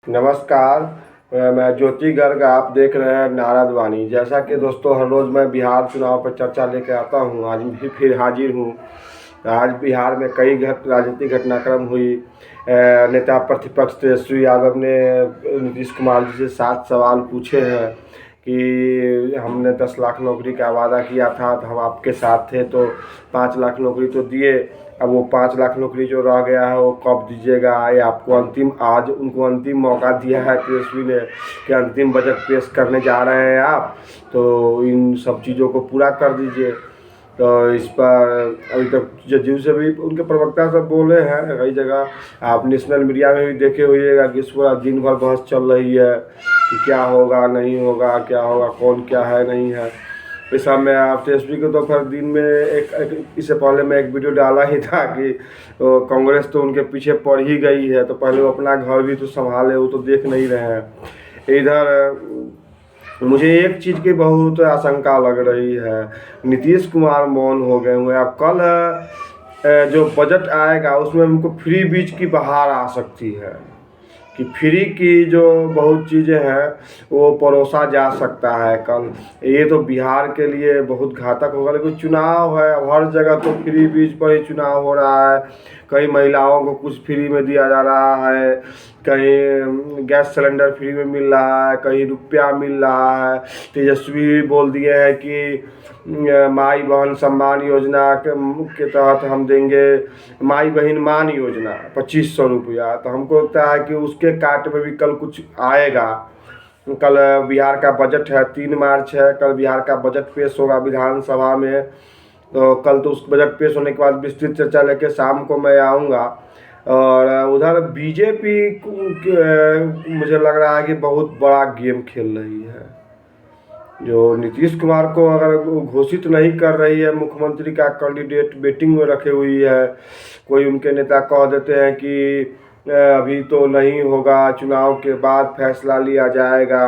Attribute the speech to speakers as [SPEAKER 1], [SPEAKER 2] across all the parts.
[SPEAKER 1] नमस्कार। मैं ज्योति गर्ग, आप देख रहे हैं नारद वाणी। जैसा कि दोस्तों हर रोज़ मैं बिहार चुनाव पर चर्चा लेकर आता हूं, आज भी फिर हाजिर हूं। आज बिहार में कई राजनीतिक घटनाक्रम हुई। नेता प्रतिपक्ष तेजस्वी यादव ने नीतीश कुमार जी से 7 सवाल पूछे हैं कि हमने 10 लाख नौकरी का वादा किया था, तो हम आपके साथ थे तो 5 लाख नौकरी तो दिए। अब वो 5 लाख नौकरी जो रह गया है वो कब दीजिएगा? ये आपको आज उनको अंतिम मौका दिया है तेजस्वी ने कि अंतिम बजट पेश करने जा रहे हैं आप, तो इन सब चीज़ों को पूरा कर दीजिए। तो इस पर अभी तक जदयू से भी उनके प्रवक्ता सब बोले हैं कई जगह, आप नेशनल मीडिया में भी देखे होइएगा कि इस पूरा दिन भर बहस चल रही है कि क्या होगा नहीं होगा, क्या होगा, कौन क्या है नहीं है। इस सब में आप तेजस्वी को तो फिर दिन में इससे पहले मैं एक वीडियो डाला ही था कि कांग्रेस तो उनके पीछे पड़ ही गई है, तो पहले वो अपना घर भी तो संभाले, वो तो देख नहीं रहे हैं। इधर मुझे एक चीज़ की बहुत आशंका लग रही है, नीतीश कुमार मौन हो गए हुए। अब कल जो बजट आएगा उसमें उनको फ्री बीज की बहार आ सकती है कि फ्री की जो बहुत चीज़ें हैं वो परोसा जा सकता है कल। ये तो बिहार के लिए बहुत घातक होगा। लेकिन चुनाव है, अब हर जगह तो फ्री बीज पर ही चुनाव हो रहा है। कई महिलाओं को कुछ फ्री में दिया जा रहा है, कहीं गैस सिलेंडर फ्री में मिल रहा है, कहीं रुपया मिल रहा है। तेजस्वी बोल दिए हैं कि माई बहन सम्मान योजना के तहत हम देंगे माई बहन मान योजना 2500 रुपया। तो हमको लगता है कि उसके काट में भी कल कुछ आएगा। कल बिहार का बजट है, 3 मार्च है, कल बिहार का बजट पेश होगा विधानसभा में। तो कल तो उस बजट पेश होने के बाद विस्तृत चर्चा लेके शाम को मैं आऊँगा। और उधर बीजेपी मुझे लग रहा है कि बहुत बड़ा गेम खेल रही है। जो नीतीश कुमार को अगर घोषित नहीं कर रही है मुख्यमंत्री का कैंडिडेट, वेटिंग में रखे हुई है। कोई उनके नेता कह देते हैं कि अभी तो नहीं होगा, चुनाव के बाद फैसला लिया जाएगा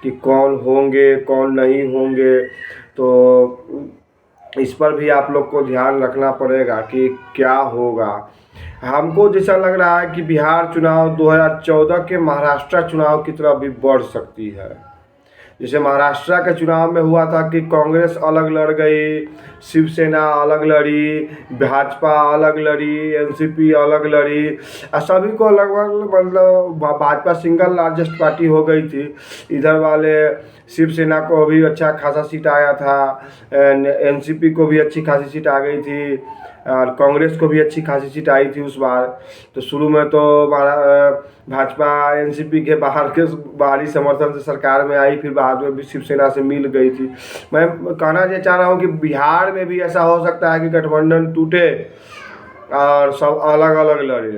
[SPEAKER 1] कि कौन होंगे कौन नहीं होंगे। तो इस पर भी आप लोग को ध्यान रखना पड़ेगा कि क्या होगा। हमको जैसा लग रहा है कि बिहार चुनाव 2014 के महाराष्ट्र चुनाव की तरफ भी बढ़ सकती है। जैसे महाराष्ट्र के चुनाव में हुआ था कि कांग्रेस अलग लड़ गई, शिवसेना अलग लड़ी, भाजपा अलग लड़ी, एनसीपी अलग लड़ी, सभी को लगभग मतलब भाजपा सिंगल लार्जेस्ट पार्टी हो गई थी। इधर वाले शिवसेना को भी अच्छा खासा सीट आया था, एनसीपी को भी अच्छी खासी सीट आ गई थी और कांग्रेस को भी अच्छी खासी सीट आई थी उस बार। तो शुरू में तो भाजपा एनसीपी के बाहरी समर्थन से सरकार में आई, फिर बाद में भी शिवसेना से मिल गई थी। मैं कहना ये चाह रहा हूँ कि बिहार में भी ऐसा हो सकता है कि गठबंधन टूटे और सब अलग अलग लड़े।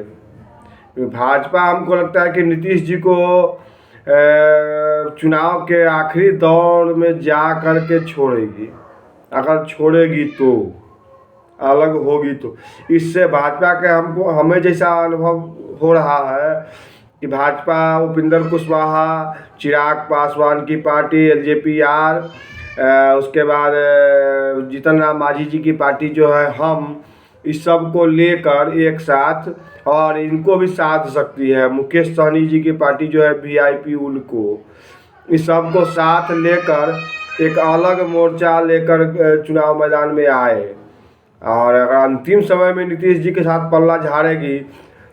[SPEAKER 1] भाजपा हमको लगता है कि नीतीश जी को चुनाव के आखिरी दौर में जा कर के छोड़ेगी, अगर छोड़ेगी तो अलग होगी। तो इससे भाजपा के हमें जैसा अनुभव हो रहा है कि भाजपा उपेंद्र कुशवाहा, चिराग पासवान की पार्टी एलजेपीआर, उसके बाद जीतन राम मांझी जी की पार्टी जो है हम, इस सब को लेकर एक साथ, और इनको भी साध सकती है मुकेश सहनी जी की पार्टी जो है वीआईपी, उनको इस सब को साथ लेकर एक अलग मोर्चा लेकर चुनाव मैदान में आए। और अगर अंतिम समय में नीतीश जी के साथ पल्ला झाड़ेगी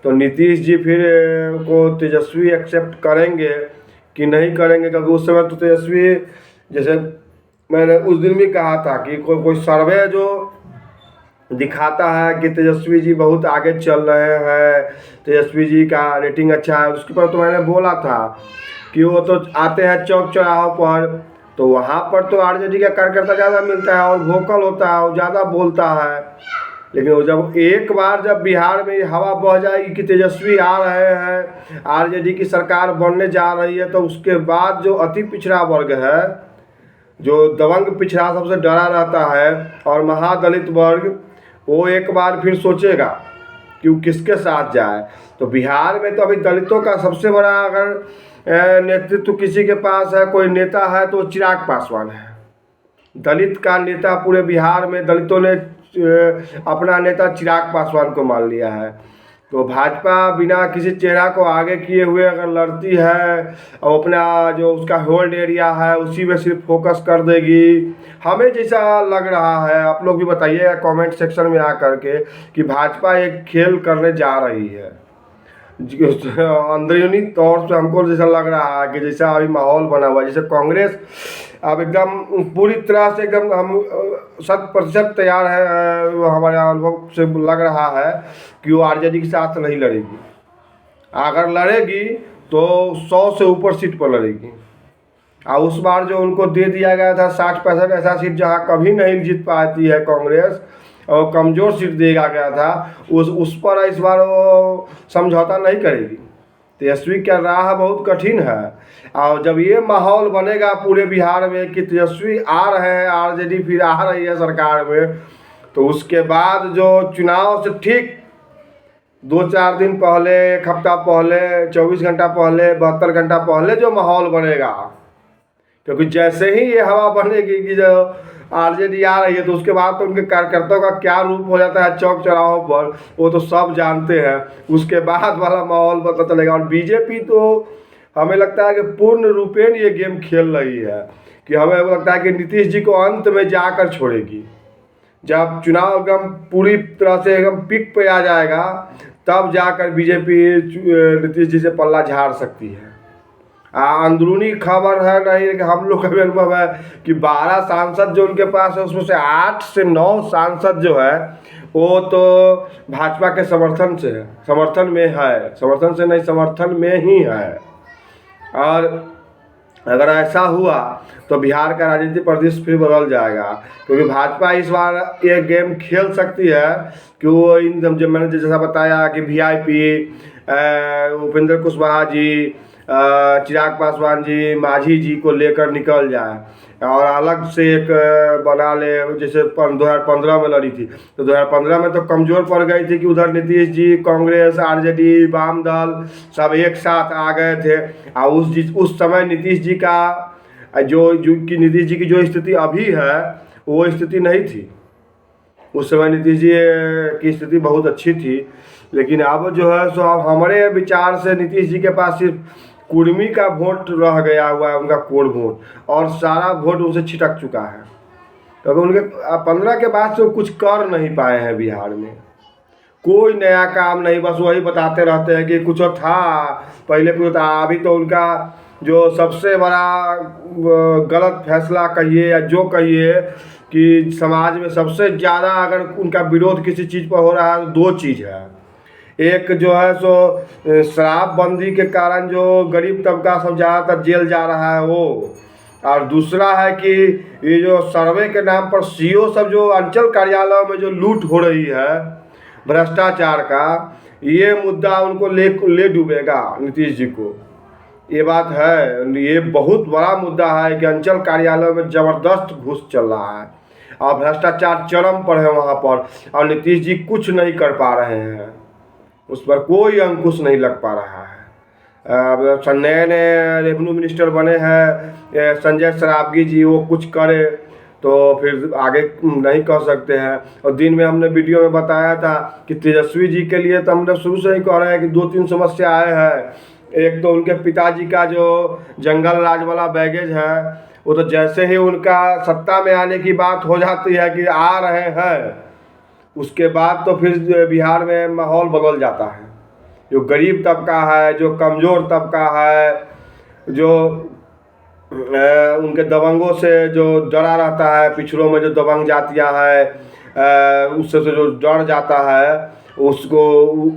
[SPEAKER 1] तो नीतीश जी फिर को तेजस्वी एक्सेप्ट करेंगे कि नहीं करेंगे। क्योंकि उस समय तो तेजस्वी, जैसे मैंने उस दिन भी कहा था कि कोई सर्वे जो दिखाता है कि तेजस्वी जी बहुत आगे चल रहे हैं, तेजस्वी जी का रेटिंग अच्छा है, उसके पर तो मैंने बोला था कि वो तो आते हैं चौक चौराहों पर, तो वहाँ पर तो आरजेडी का कार्यकर्ता ज़्यादा मिलता है और वोकल होता है और ज़्यादा बोलता है। लेकिन जब एक बार जब बिहार में हवा बह जाएगी कि तेजस्वी आ रहे हैं, आरजेडी की सरकार बनने जा रही है, तो उसके बाद जो अति पिछड़ा वर्ग है, जो दबंग पिछड़ा सबसे डरा रहता है, और महादलित वर्ग, वो एक बार फिर सोचेगा कि वो किसके साथ जाए। तो बिहार में तो अभी दलितों का सबसे बड़ा अगर नेतृत्व किसी के पास है, कोई नेता है, तो चिराग पासवान है। दलित का नेता पूरे बिहार में दलितों ने अपना नेता चिराग पासवान को मान लिया है। तो भाजपा बिना किसी चेहरा को आगे किए हुए अगर लड़ती है और अपना जो उसका होल्ड एरिया है उसी में सिर्फ फोकस कर देगी, हमें जैसा लग रहा है। आप लोग भी बताइएगा कमेंट सेक्शन में आकर के कि भाजपा एक खेल करने जा रही है। अंदरूनी तौर से हमको जैसा लग रहा है कि जैसा अभी माहौल बना हुआ है, जैसे कांग्रेस अब एकदम पूरी तरह से एकदम हम 100% तैयार है। हमारे अनुभव से लग रहा है कि वो आरजेडी के साथ नहीं लड़ेगी। अगर लड़ेगी तो 100 से ऊपर सीट पर लड़ेगी। और उस बार जो उनको दे दिया गया था 60-65 ऐसा सीट जहाँ कभी नहीं जीत पाती है कांग्रेस और कमज़ोर सीट दिया गया था, उस पर इस बार वो समझौता नहीं करेगी। तेजस्वी का राह बहुत कठिन है। और जब ये माहौल बनेगा पूरे बिहार में कि तेजस्वी आ रहे हैं, आरजेडी फिर आ रही है सरकार में, तो उसके बाद जो चुनाव से ठीक 2-4 दिन पहले, 1 हफ्ता पहले, 24 घंटा पहले, 72 घंटा पहले जो माहौल बनेगा, क्योंकि जैसे ही ये हवा बनेगी कि जो आरजेडी आ रही है तो उसके बाद तो उनके कार्यकर्ताओं का क्या रूप हो जाता है चौक चौराहों पर, वो तो सब जानते हैं। उसके बाद वाला माहौल पता चलेगा। और बीजेपी तो हमें लगता है कि पूर्ण रूपेण ये गेम खेल रही है कि हमें लगता है कि नीतीश जी को अंत में जाकर छोड़ेगी। जब चुनाव एकदम पूरी तरह से एकदम पीक पे आ जाएगा तब जाकर बीजेपी नीतीश जी से पल्ला झाड़ सकती है। अंदरूनी खबर है नहीं कि हम लोग का भी अनुभव है कि 12 सांसद जो उनके पास है उसमें से 8 से 9 सांसद जो है वो तो भाजपा के समर्थन में है, समर्थन से नहीं समर्थन में ही है। और अगर ऐसा हुआ तो बिहार का राजनीतिक परिदृश्य फिर बदल जाएगा, क्योंकि भाजपा इस बार ये गेम खेल सकती है कि वो इन जब मैंने जैसा बताया कि वीआईपी उपेंद्र कुशवाहा जी, चिराग पासवान जी, मांझी जी को लेकर निकल जाए और अलग से एक बना ले। जैसे 2015 में लड़ी थी तो 2015 में तो कमज़ोर पड़ गई थी कि उधर नीतीश जी, कांग्रेस, आरजेडी, वाम दल सब एक साथ आ गए थे। और उस समय नीतीश जी का नीतीश जी की जो स्थिति अभी है वो स्थिति नहीं थी। उस समय नीतीश जी की स्थिति बहुत अच्छी थी, लेकिन अब जो है सो अब हमारे विचार से नीतीश जी के पास सिर्फ कुर्मी का वोट रह गया हुआ है, उनका कोर वोट, और सारा वोट उनसे छिटक चुका है। क्योंकि उनके 15 के बाद से वो कुछ कर नहीं पाए हैं बिहार में, कोई नया काम नहीं, बस वही बताते रहते हैं कि कुछ था पहले कुछ था। अभी तो उनका जो सबसे बड़ा गलत फैसला कहिए या जो कहिए कि समाज में सबसे ज़्यादा अगर उनका विरोध किसी चीज़ पर हो रहा है तो 2 चीज़ है। एक जो है सो शराबबंदी के कारण जो गरीब तबका सब ज़्यादातर जेल जा रहा है वो, और दूसरा है कि ये जो सर्वे के नाम पर सीओ सब जो अंचल कार्यालयों में जो लूट हो रही है भ्रष्टाचार का, ये मुद्दा उनको ले डूबेगा नीतीश जी को। ये बात है, ये बहुत बड़ा मुद्दा है कि अंचल कार्यालयों में ज़बरदस्त घूस चल रहा है और भ्रष्टाचार चरम पर है वहाँ पर, और नीतीश जी कुछ नहीं कर पा रहे हैं, उस पर कोई अंकुश नहीं लग पा रहा है। नए नए रेवेन्यू मिनिस्टर बने हैं संजय सरावगी जी, वो कुछ करे तो फिर आगे नहीं कह सकते हैं। और दिन में हमने वीडियो में बताया था कि तेजस्वी जी के लिए तो हमने शुरू से ही कह रहे हैं कि 2-3 समस्याएं हैं। एक तो उनके पिताजी का जो जंगल राज वाला बैगेज है, वो तो जैसे ही उनका सत्ता में आने की बात हो जाती है कि आ रहे हैं, उसके बाद तो फिर बिहार में माहौल बदल जाता है। जो गरीब तबका है, जो कमज़ोर तबका है, जो उनके दबंगों से जो डरा रहता है, पिछड़ों में जो दबंग जातियाँ है उससे जो डर जाता है उसको,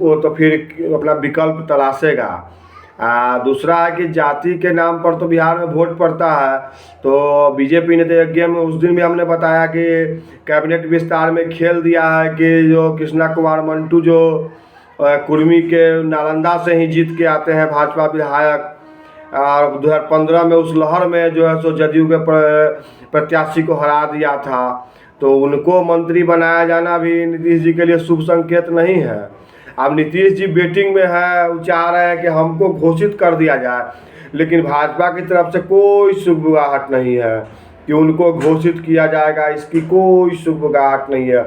[SPEAKER 1] वो तो फिर अपना विकल्प तलाशेगा। दूसरा है कि जाति के नाम पर तो बिहार में वोट पड़ता है, तो बीजेपी ने तो एक गेम उस दिन भी हमने बताया कि कैबिनेट विस्तार में खेल दिया है कि जो कृष्णा कुमार मंटू जो कुर्मी के नालंदा से ही जीत के आते हैं भाजपा विधायक, और 2015 में उस लहर में जो है सो जदयू के प्रत्याशी को हरा दिया था, तो उनको मंत्री बनाया जाना भी नीतीश जी के लिए शुभ संकेत नहीं है। अब नीतीश जी वेटिंग में है, वो चाह रहे हैं कि हमको घोषित कर दिया जाए, लेकिन भाजपा की तरफ से कोई सुगबुगाहट नहीं है कि उनको घोषित किया जाएगा, इसकी कोई सुगबुगाहट नहीं है।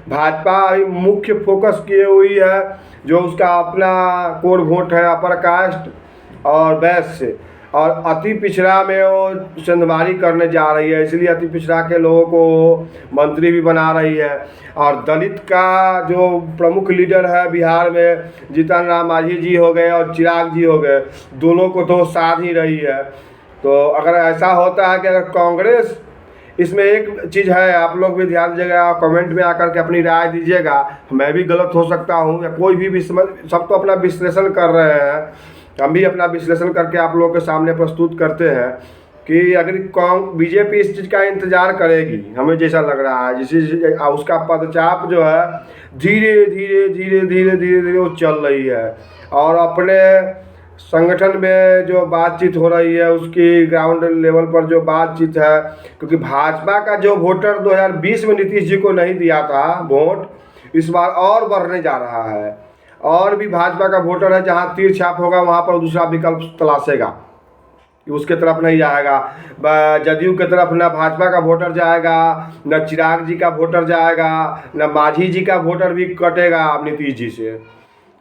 [SPEAKER 1] भाजपा अभी मुख्य फोकस किए हुई है, जो उसका अपना कोर वोट है अपर कास्ट और वैश्य और अति पिछड़ा में वो चंदबारी करने जा रही है, इसलिए अति पिछड़ा के लोगों को मंत्री भी बना रही है। और दलित का जो प्रमुख लीडर है बिहार में, जीतन राम मांझी जी हो गए और चिराग जी हो गए, दोनों को तो साथ ही रही है। तो अगर ऐसा होता है कि अगर कांग्रेस, इसमें एक चीज़ है, आप लोग भी ध्यान दीजिएगा, कमेंट में आकर के अपनी राय दीजिएगा, मैं भी गलत हो सकता हूँ या कोई भी सब तो अपना विश्लेषण कर रहे हैं, हम भी अपना विश्लेषण करके आप लोगों के सामने प्रस्तुत करते हैं कि अगर बीजेपी इस चीज़ का इंतज़ार करेगी, हमें जैसा लग रहा है, जिस उसका पदचाप जो है धीरे धीरे धीरे धीरे धीरे धीरे वो चल रही है। और अपने संगठन में जो बातचीत हो रही है, उसकी ग्राउंड लेवल पर जो बातचीत है, क्योंकि भाजपा का जो वोटर 2020 में नीतीश जी को नहीं दिया था वोट, इस बार और बढ़ने जा रहा है। और भी भाजपा का वोटर है, जहां तीर छाप होगा वहां पर दूसरा विकल्प तलाशेगा, उसके तरफ नहीं जाएगा। जदयू के तरफ न भाजपा का वोटर जाएगा, न चिराग जी का वोटर जाएगा, न मांझी जी का वोटर भी कटेगा नीतीश जी से,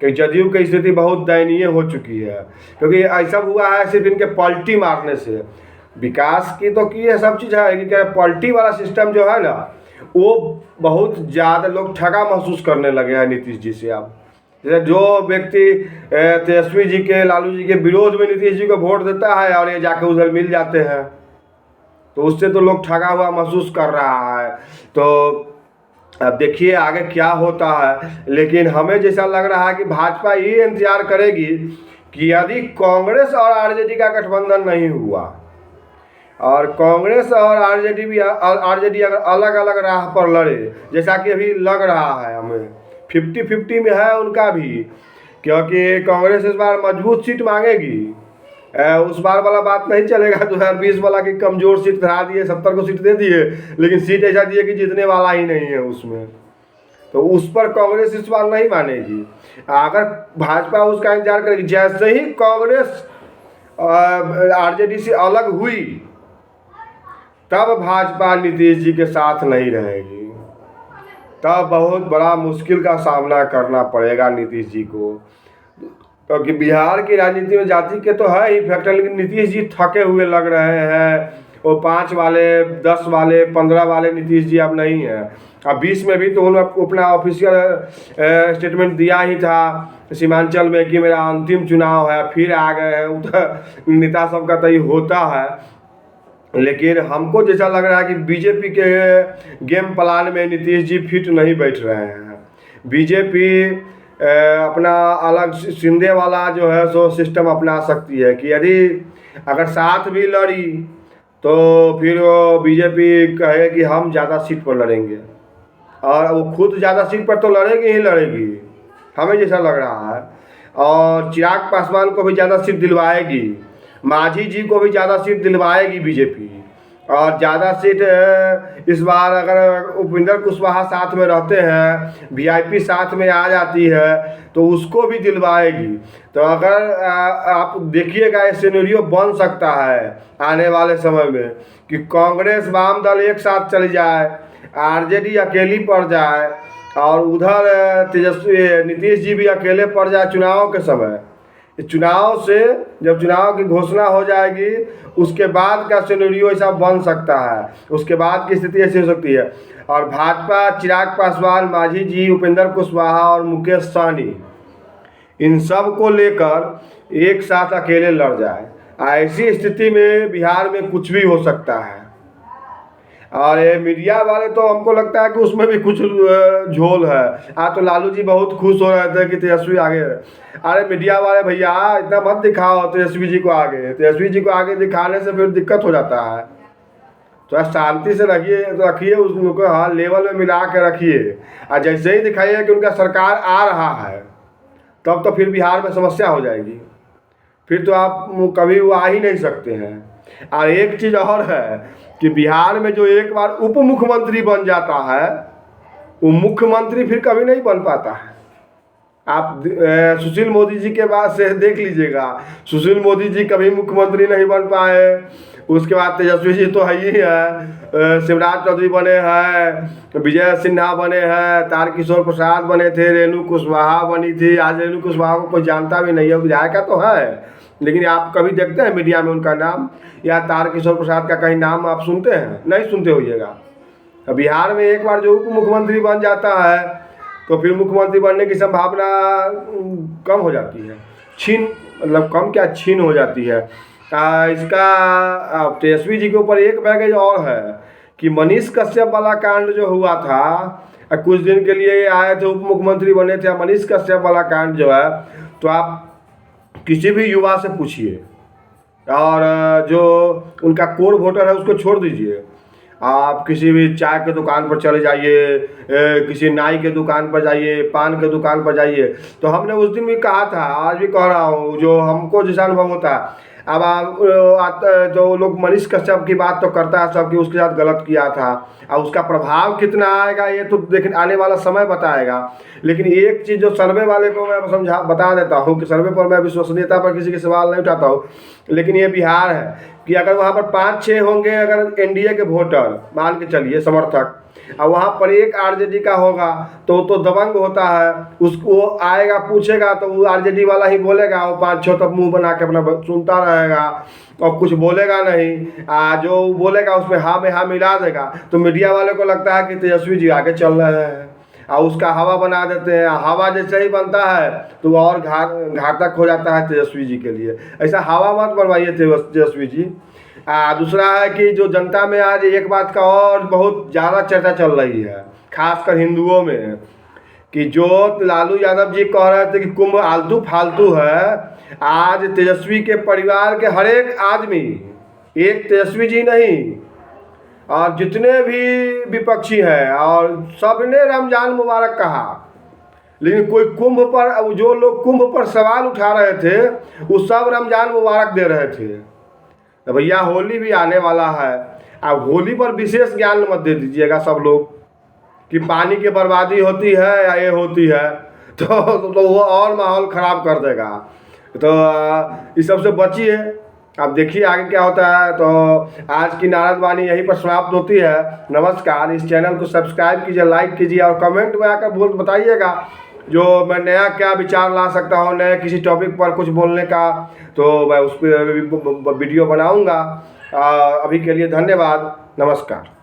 [SPEAKER 1] कि जदयू की स्थिति बहुत दयनीय हो चुकी है। क्योंकि ऐसा हुआ है सिर्फ इनके पलटी मारने से, विकास की तो की है, सब चीज़ है, लेकिन पलटी वाला सिस्टम जो है ना, वो बहुत ज़्यादा लोग ठगा महसूस करने लगे हैं नीतीश जी से। अब जैसे जो व्यक्ति तेजस्वी जी के, लालू जी के विरोध में नीतीश जी को वोट देता है और ये जाके उधर मिल जाते हैं, तो उससे तो लोग ठगा हुआ महसूस कर रहा है। तो अब देखिए आगे क्या होता है, लेकिन हमें जैसा लग रहा है कि भाजपा ये इंतजार करेगी कि यदि कांग्रेस और आरजेडी का गठबंधन नहीं हुआ और कांग्रेस और आरजेडी अगर अलग अलग राह पर लड़े, जैसा कि अभी लग रहा है हमें 50-50 में है उनका भी, क्योंकि कांग्रेस इस बार मजबूत सीट मांगेगी। उस बार वाला बात नहीं चलेगा 2020 वाला की कमजोर सीट धरा दिए, 70 को सीट दे दिए, लेकिन सीट ऐसा दिए कि जीतने वाला ही नहीं है उसमें, तो उस पर कांग्रेस इस बार नहीं मानेगी। अगर भाजपा उसका इंतजार करेगी, जैसे ही कांग्रेस आरजेडी से अलग हुई तब भाजपा नीतीश जी के साथ नहीं रहेगी, तब बहुत बड़ा मुश्किल का सामना करना पड़ेगा नीतीश जी को। क्योंकि बिहार की राजनीति में जाति के तो है ही फैक्टर, लेकिन नीतीश जी थके हुए लग रहे हैं। वो 5 वाले, 10 वाले, 15 वाले नीतीश जी अब नहीं है। अब 20 में भी तो उन्होंने अपना ऑफिशियल स्टेटमेंट दिया ही था सीमांचल में कि मेरा अंतिम चुनाव है, फिर आ गए हैं। उधर नेता सबका तो ये होता है, लेकिन हमको जैसा लग रहा है कि बीजेपी के गेम प्लान में नीतीश जी फिट नहीं बैठ रहे हैं। बीजेपी अपना अलग शिंदे वाला जो है सो सिस्टम अपना सकती है कि यदि अगर साथ भी लड़ी तो फिर वो बीजेपी कहे कि हम ज़्यादा सीट पर लड़ेंगे, और वो खुद ज़्यादा सीट पर तो लड़ेगी ही लड़ेगी, हमें जैसा लग रहा है। और चिराग पासवान को भी ज़्यादा सीट दिलवाएगी, मांझी जी को भी ज़्यादा सीट दिलवाएगी बीजेपी, और ज़्यादा सीट इस बार अगर उपेंद्र कुशवाहा साथ में रहते हैं, वीआईपी साथ में आ जाती है तो उसको भी दिलवाएगी। तो अगर आप देखिएगा ये सिनेरियो बन सकता है आने वाले समय में कि कांग्रेस वाम दल एक साथ चली जाए, आरजेडी अकेली पड़ जाए, और उधर तेजस्वी नीतीश जी भी अकेले पड़ जाए चुनाव के समय। चुनाव से जब चुनाव की घोषणा हो जाएगी उसके बाद का सिनेरियो ऐसा बन सकता है, उसके बाद की स्थिति ऐसी हो सकती है। और भाजपा चिराग पासवान, मांझी जी, उपेंद्र कुशवाहा और मुकेश सहनी, इन सब को लेकर एक साथ अकेले लड़ जाए, ऐसी स्थिति में बिहार में कुछ भी हो सकता है। और ये मीडिया वाले तो हमको लगता है कि उसमें भी कुछ झोल है। आज तो लालू जी बहुत खुश हो रहे थे कि तेजस्वी आगे। अरे मीडिया वाले भैया इतना मत दिखाओ तेजस्वी जी को आगे, तेजस्वी जी को आगे दिखाने से फिर दिक्कत हो जाता है। थोड़ा शांति से रखिए उसको, हाँ लेवल में मिला के रखिए, और जैसे ही दिखाइए कि उनका सरकार आ रहा है तब तो फिर बिहार में समस्या हो जाएगी, फिर तो आप कभी वो आ ही नहीं सकते हैं। और एक चीज़ और है कि बिहार में जो एक बार उप मुख्यमंत्री बन जाता है वो मुख्यमंत्री फिर कभी नहीं बन पाता है। आप सुशील मोदी जी के बाद से देख लीजिएगा, सुशील मोदी जी कभी मुख्यमंत्री नहीं बन पाए, उसके बाद तेजस्वी जी तो है ही है, शिवराज चौधरी बने हैं, विजय सिन्हा बने हैं, तारकिशोर प्रसाद बने थे, रेणु कुशवाहा बनी थी। आज रेणु कुशवाहा को कोई जानता भी नहीं है, विधायिका तो है, लेकिन आप कभी देखते हैं मीडिया में उनका नाम या तारकिशोर प्रसाद का कहीं नाम आप सुनते हैं? नहीं सुनते होइएगा। बिहार में एक बार जो उप मुख्यमंत्री बन जाता है तो फिर मुख्यमंत्री बनने की संभावना कम हो जाती है, छीन मतलब कम क्या छीन हो जाती है। इसका तेजस्वी जी के ऊपर एक बैगेज और है कि मनीष कश्यप वाला कांड जो हुआ था, कुछ दिन के लिए आए थे, उप मुख्यमंत्री बने थे, मनीष कश्यप वाला कांड जो है, तो आप किसी भी युवा से पूछिए, और जो उनका कोर वोटर है उसको छोड़ दीजिए, आप किसी भी चाय के दुकान पर चले जाइए, किसी नाई के दुकान पर जाइए, पान के दुकान पर जाइए। तो हमने उस दिन भी कहा था, आज भी कह रहा हूँ, जो हमको जैसा अनुभव होता है, अब आप जो लोग मनीष कश्यप की बात तो करता है सब कि उसके साथ गलत किया था, और उसका प्रभाव कितना आएगा ये तो देखिए आने वाला समय बताएगा। लेकिन एक चीज़ जो सर्वे वाले को मैं बता देता हूँ कि सर्वे पर मैं विश्वसनीयता पर किसी के सवाल नहीं उठाता हूँ, लेकिन ये बिहार है कि अगर वहाँ पर 5-6 होंगे अगर एनडीए के वोटर मान के चलिए समर्थक, और वहाँ पर एक आरजेडी का होगा तो दबंग होता है, उसको आएगा पूछेगा तो वो आरजेडी वाला ही बोलेगा, वो 5-6 तब मुंह बना के अपना सुनता रहेगा और कुछ बोलेगा नहीं। जो बोलेगा उसमें हाँ में हाँ मिला देगा, तो मीडिया वाले को लगता है कि तेजस्वी जी आगे चल रहे हैं और उसका हवा बना देते हैं। हवा जैसे ही बनता है तो और घातक हो जाता है तेजस्वी जी के लिए। ऐसा हवा मत बनवाइए तेजस्वी जी। दूसरा है कि जो जनता में आज एक बात का और बहुत ज़्यादा चर्चा चल रही है, खासकर हिंदुओं में, कि जो लालू यादव जी कह रहे थे कि कुंभ आलतू फालतू है, आज तेजस्वी के परिवार के हर एक आदमी, एक तेजस्वी जी नहीं, और जितने भी विपक्षी हैं और सबने रमजान मुबारक कहा, लेकिन कोई कुंभ पर, जो लोग कुंभ पर सवाल उठा रहे थे वो सब रमजान मुबारक दे रहे थे। तो भैया होली भी आने वाला है, अब होली पर विशेष ज्ञान मत दे दीजिएगा सब लोग कि पानी की बर्बादी होती है या ये होती है, तो वो और माहौल ख़राब कर देगा। तो इस सब से बचिए। अब देखिए आगे क्या होता है। तो आज की नारद वाणी यहीं पर समाप्त होती है। नमस्कार। इस चैनल को सब्सक्राइब कीजिए, लाइक कीजिए और कमेंट में आकर बताइएगा जो मैं नया क्या विचार ला सकता हूँ, नए किसी टॉपिक पर कुछ बोलने का, तो मैं उस पर वीडियो बनाऊँगा। अभी के लिए धन्यवाद। नमस्कार।